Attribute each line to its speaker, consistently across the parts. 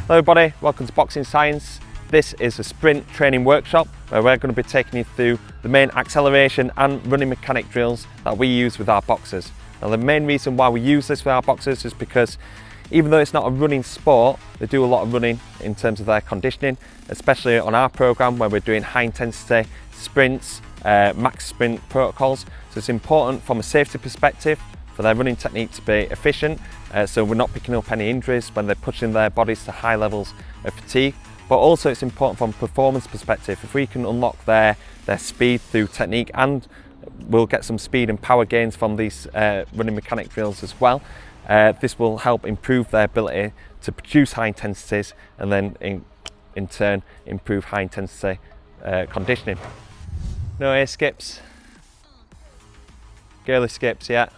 Speaker 1: Hello everybody, welcome to Boxing Science. This is a sprint training workshop where we're going to be taking you through the main acceleration and running mechanic drills that we use with our boxers. Now the main reason why we use this with our boxers is because even though it's not a running sport, they do a lot of running in terms of their conditioning, especially on our program where we're doing high intensity sprints, max sprint protocols. So it's important from a safety perspective for their running technique to be efficient, so we're not picking up any injuries when they're pushing their bodies to high levels of fatigue. But also it's important from a performance perspective. If we can unlock their speed through technique, and we'll get some speed and power gains from these running mechanic drills as well, this will help improve their ability to produce high intensities and then in turn improve high intensity conditioning. No air skips, girly skips, yeah.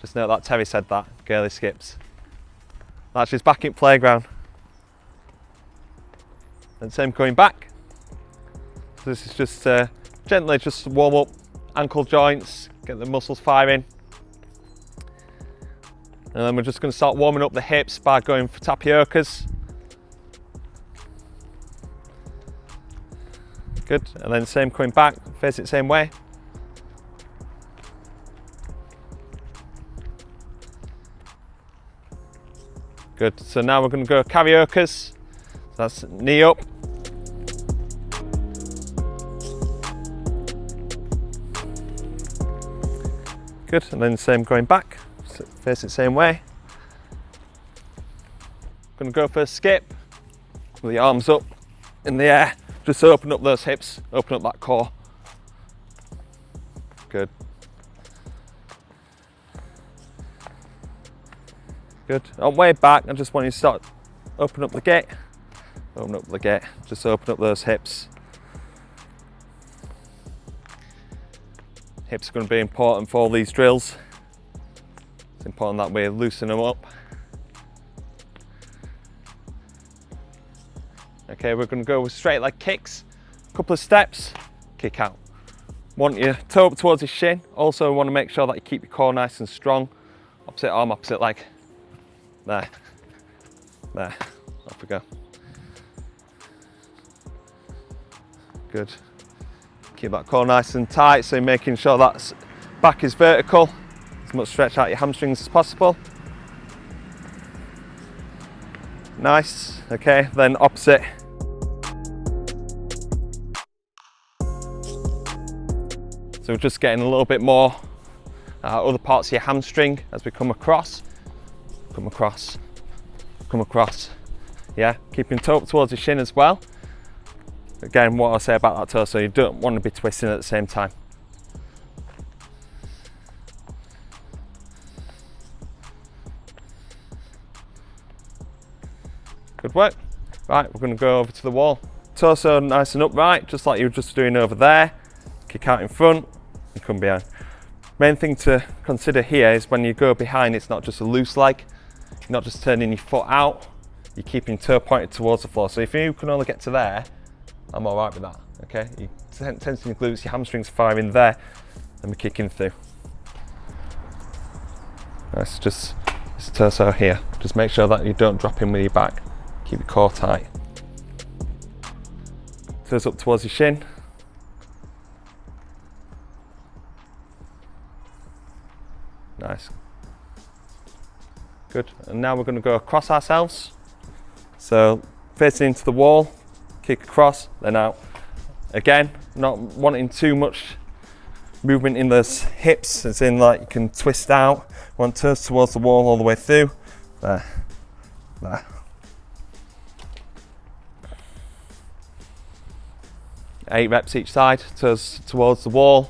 Speaker 1: Just note that Terry said that, girly skips. That's just back in playground. And same going back. So this is just gently just warm up ankle joints, get the muscles firing. And then we're just going to start warming up the hips by going for tapiokas. Good, and then same coming back, face it the same way. Good, so now we're going to go cariokas. So that's knee up. Good, and then same going back, face it the same way. Going to go for a skip with the arms up in the air. Just open up those hips, open up that core. Good. Good. On way back, I just want you to start, open up the gate. Open up the gate, just open up those hips. Hips are going to be important for all these drills. It's important that we loosen them up. Okay, we're going to go with straight leg kicks. A couple of steps, kick out. Want your toe up towards your shin. Also want to make sure that you keep your core nice and strong. Opposite arm, opposite leg. There. There. Off we go. Good. Keep that core nice and tight, so you're making sure that back is vertical. As much stretch out your hamstrings as possible. Nice. Okay, then opposite. So we're just getting a little bit more other parts of your hamstring as we come across. Come across. Come across. Yeah, keeping toe up towards your shin as well. Again, what I'll say about that toe, so you don't want to be twisting at the same time. Good work. Right, we're going to go over to the wall. Torso nice and upright, just like you were just doing over there. Kick out in front and come behind. Main thing to consider here is when you go behind, it's not just a loose leg. You're not just turning your foot out, you're keeping toe pointed towards the floor. So if you can only get to there, I'm all right with that, okay? You tensing your glutes, your hamstrings firing there, and we're kicking through. Nice, just this torso here. Just make sure that you don't drop in with your back. Keep your core tight. Toes up towards your shin. Nice. Good, and now we're going to go across ourselves. So facing into the wall, kick across, then out. Again, not wanting too much movement in those hips, as in like you can twist out. Want toes towards the wall all the way through. There, there. 8 reps each side, toes towards the wall.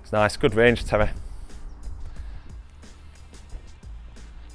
Speaker 1: It's nice, good range, Terry.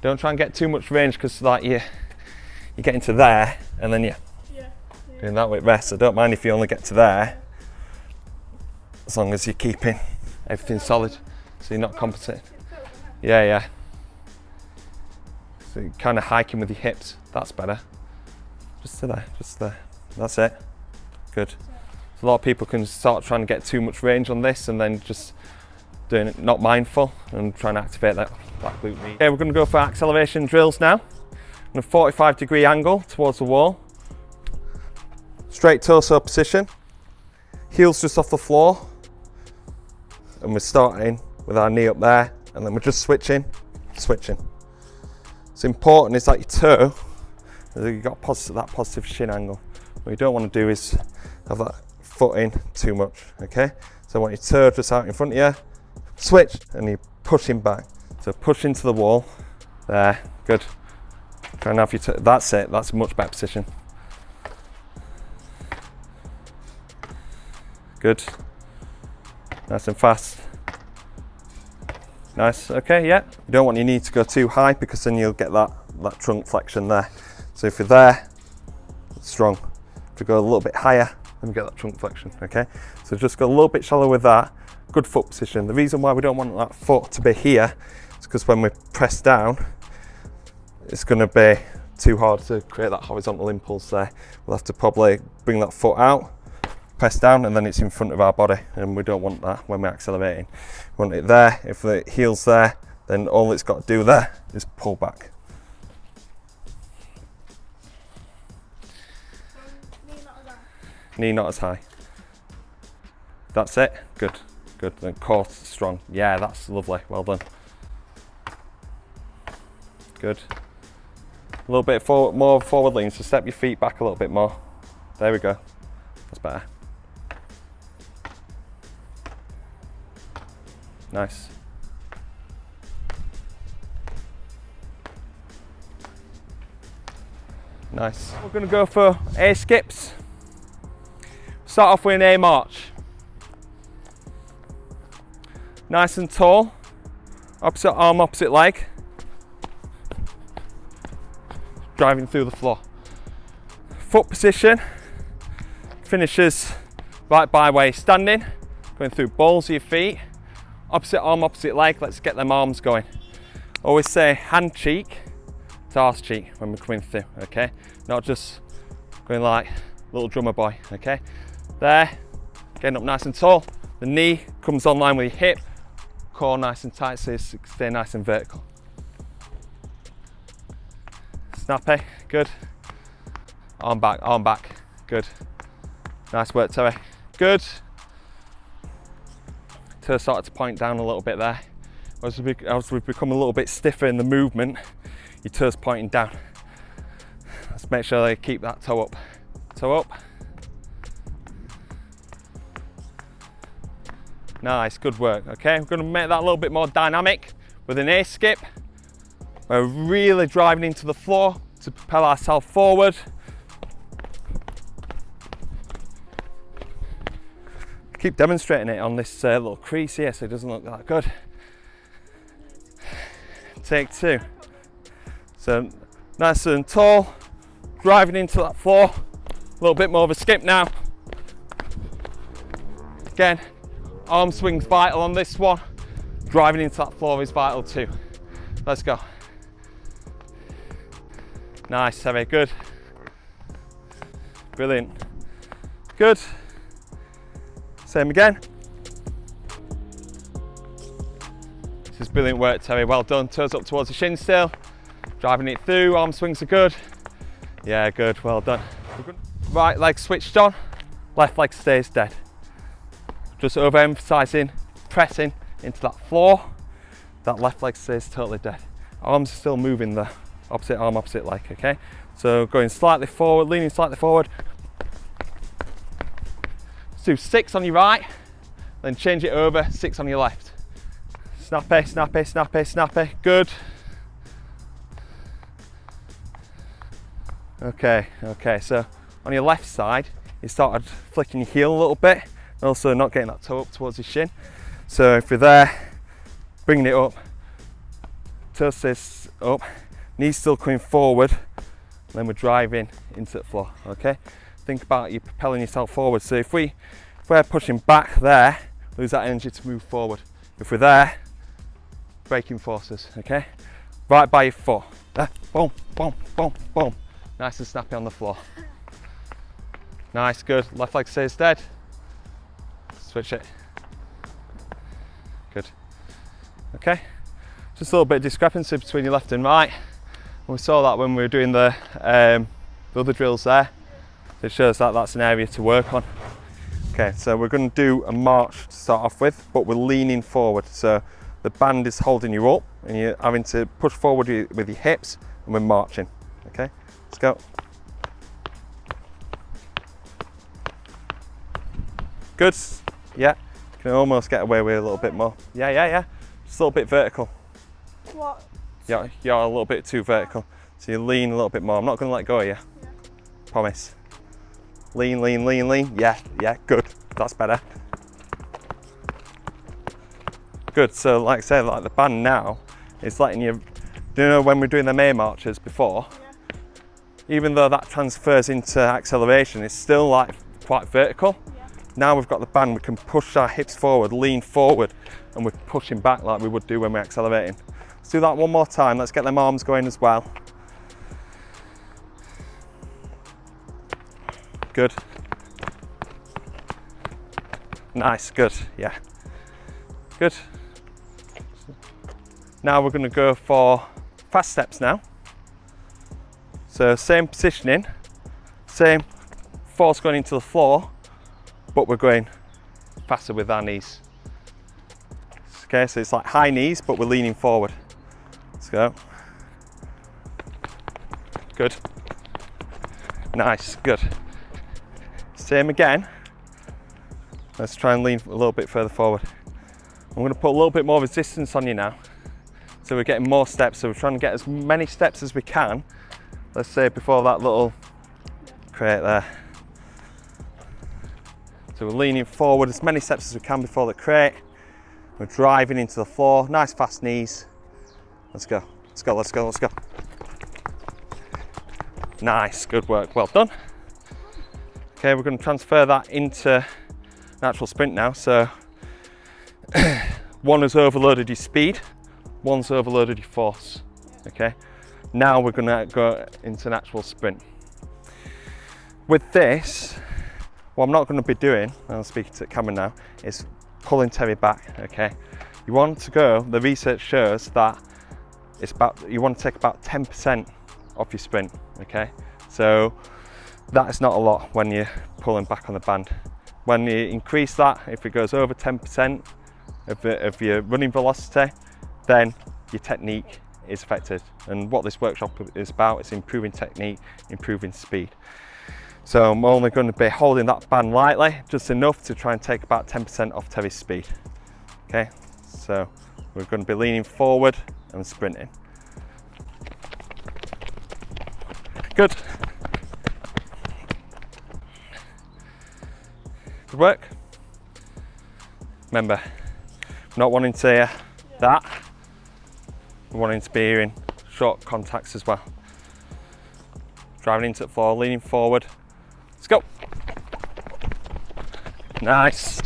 Speaker 1: Don't try and get too much range, because like you get into there and then you're doing that with rest. I don't mind if you only get to there, as long as you're keeping everything solid, so you're not compensating. Yeah, yeah. So you're kind of hiking with your hips. That's better. Just to there, just there. That's it. Good. So a lot of people can start trying to get too much range on this and then just doing it not mindful and trying to activate that glute med. Okay, we're going to go for acceleration drills now. on a 45-degree angle towards the wall. Straight torso position, heels just off the floor, and we're starting with our knee up there, and then we're just switching. It's important is that your toe, you've got that positive shin angle. What you don't want to do is have that foot in too much, okay? So I want your toe just out in front of you, switch, and you're pushing back. So push into the wall, there, good. Try and have your toe, that's it, that's a much better position. Good, nice and fast. Nice, okay, yeah. You don't want your knee to go too high because then you'll get that trunk flexion there. So if you're there, strong. If you go a little bit higher, then we get that trunk flexion, okay? So just go a little bit shallower with that. Good foot position. The reason why we don't want that foot to be here is because when we press down, it's gonna be too hard to create that horizontal impulse there. We'll have to probably bring that foot out, press down, and then it's in front of our body, and we don't want that when we're accelerating. We want it there. If the heel's there, then all it's got to do there is pull back. Knee not as high. That's it. Good, good. Then core strong. Yeah, that's lovely. Well done. Good. A little bit more forward lean, so step your feet back a little bit more. There we go. That's better. Nice. Nice. We're going to go for A skips. Start off with an A march. Nice and tall. Opposite arm, opposite leg. Driving through the floor. Foot position finishes right by where you're standing. Going through balls of your feet. Opposite arm, opposite leg. Let's get them arms going. Always say hand cheek to arse cheek when we're coming through, okay? Not just going like little drummer boy, okay? There, getting up nice and tall. The knee comes on line with your hip. Core nice and tight, so you stay nice and vertical. Snappy, good. Arm back, good. Nice work, Terry. Good. Toe started to point down a little bit there. As we've become a little bit stiffer in the movement, your toe's pointing down. Let's make sure they keep that toe up. Toe up. Nice, good work. Okay, we're going to make that a little bit more dynamic with an A skip. We're really driving into the floor to propel ourselves forward. Keep demonstrating it on this little crease here so it doesn't look that good. Take two. So nice and tall, driving into that floor. A little bit more of a skip now. Again, arm swing's vital on this one. Driving into that floor is vital too. Let's go. Nice, Terry, good. Brilliant. Good. Same again. This is brilliant work, Terry. Well done. Toes up towards the shin still. Driving it through. Arm swings are good. Yeah, good. Well done. Right leg switched on. Left leg stays dead. Just overemphasizing, pressing into that floor. That left leg stays totally dead. Arms are still moving there. Opposite arm, opposite leg, okay? So going slightly forward, leaning slightly forward. Do 6 on your right, then change it over, 6 on your left. Snappy, snappy, snappy, snappy, good. Okay, so on your left side, you started flicking your heel a little bit, and also not getting that toe up towards your shin. So if you're there, bringing it up, toe stays up, knees still coming forward, and then we're driving into the floor, okay? Think about you propelling yourself forward. So if we're pushing back there, lose that energy to move forward. If we're there, braking forces, okay? Right by your foot. There, boom, boom, boom, boom. Nice and snappy on the floor. Nice, good. Left leg stays dead. Switch it. Good. Okay. Just a little bit of discrepancy between your left and right. We saw that when we were doing the other drills there. It shows that that's an area to work on. Okay, so we're going to do a march to start off with, but we're leaning forward. So the band is holding you up and you're having to push forward with your hips, and we're marching. Okay, let's go. Good. Yeah, you can almost get away with a little bit more. Yeah. Just a little bit vertical.
Speaker 2: What?
Speaker 1: Yeah, you're a little bit too vertical. So you lean a little bit more. I'm not going to let go of you.
Speaker 2: Yeah.
Speaker 1: Promise. Lean. Yeah, good. That's better. Good. So like I said, like the band now, it's letting you, do you know when we're doing the main marches before?
Speaker 2: Yeah.
Speaker 1: Even though that transfers into acceleration, it's still like quite vertical.
Speaker 2: Yeah.
Speaker 1: Now we've got the band, we can push our hips forward, lean forward, and we're pushing back like we would do when we're accelerating. Let's do that one more time. Let's get them arms going as well. Good. Nice, good, yeah. Good. Now we're going to go for fast steps now. So same positioning, same force going into the floor, but we're going faster with our knees. Okay, so it's like high knees, but we're leaning forward. Let's go. Good. Nice, good. Same again. Let's try and lean a little bit further forward. I'm going to put a little bit more resistance on you now. So we're getting more steps. So we're trying to get as many steps as we can. Let's say before that little crate there. So we're leaning forward as many steps as we can before the crate. We're driving into the floor. Nice fast knees. Let's go. Let's go. Nice, good work. Well done. Okay, we're going to transfer that into an actual sprint now. So one has overloaded your speed, one's overloaded your force. Okay, now we're going to go into an actual sprint. With this, what I'm not going to be doing, and I'm speaking to the camera now, is pulling Terry back. Okay, you want to go, the research shows that you want to take about 10% off your sprint. Okay, so that is not a lot when you're pulling back on the band. When you increase that, if it goes over 10% of your running velocity, then your technique is affected. And what this workshop is about is improving technique, improving speed. So I'm only going to be holding that band lightly, just enough to try and take about 10% off Terry's speed. Okay, so we're going to be leaning forward and sprinting. Good. Good work. Remember, we're not wanting to hear that. We're wanting to be hearing short contacts as well. Driving into the floor, leaning forward. Let's go. Nice.